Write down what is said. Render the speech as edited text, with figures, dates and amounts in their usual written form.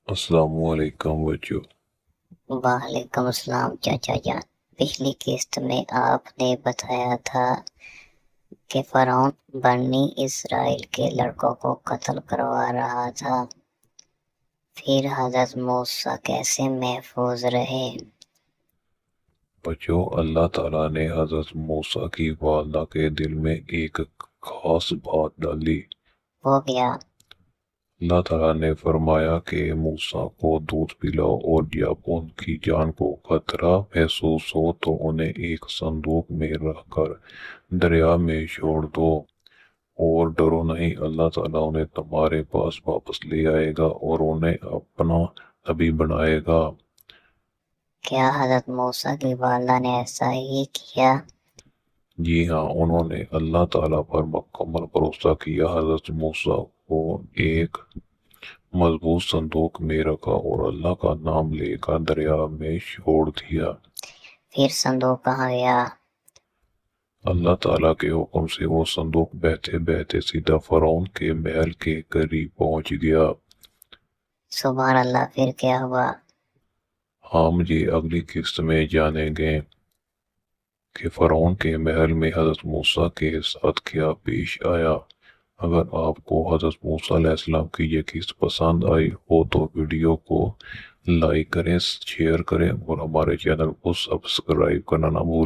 السلام علیکم بچوں۔ وعلیکم السلام چاچا جان۔ پچھلی قسط میں آپ نے بتایا تھا کہ فرعون بنی اسرائیل کے لڑکوں کو قتل کروا رہا تھا، پھر حضرت موسیٰ کیسے محفوظ رہے؟ بچوں، اللہ تعالیٰ نے حضرت موسیٰ کی والدہ کے دل میں ایک خاص بات ڈالی۔ وہ کیا؟ اللہ تعالیٰ نے فرمایا کہ موسیٰ کو دودھ پلاؤ، اور جب ان کی جان کو خطرہ محسوس ہو تو انہیں ایک صندوق میں رکھ کر دریا میں چھوڑ دو، اور ڈرو نہیں، اللہ تعالیٰ انہیں تمہارے پاس واپس لے آئے گا اور انہیں اپنا نبی بنائے گا۔ کیا حضرت موسیٰ کی والدہ نے ایسا ہی کیا؟ جی ہاں، انہوں نے اللہ تعالیٰ پر مکمل بھروسہ کیا۔ حضرت موسیٰ کو ایک مضبوط صندوق میں رکھا اور اللہ کا نام لے کر دریا میں چھوڑ دیا۔ پھر صندوق کہاں گیا؟ اللہ تعالیٰ کے حکم سے وہ صندوق بہتے بہتے سیدھا فرعون کے محل کے قریب پہنچ گیا۔ سبحان اللہ، پھر کیا ہوا؟ ہم یہ اگلی قسط میں جانیں گے کہ فرعون کے محل میں حضرت موسیٰ کے ساتھ کیا پیش آیا۔ اگر آپ کو حضرت موسیٰ علیہ السلام کی یہ قسط پسند آئی ہو تو ویڈیو کو لائک کریں، شیئر کریں اور ہمارے چینل کو سبسکرائب کرنا نہ بھولیں۔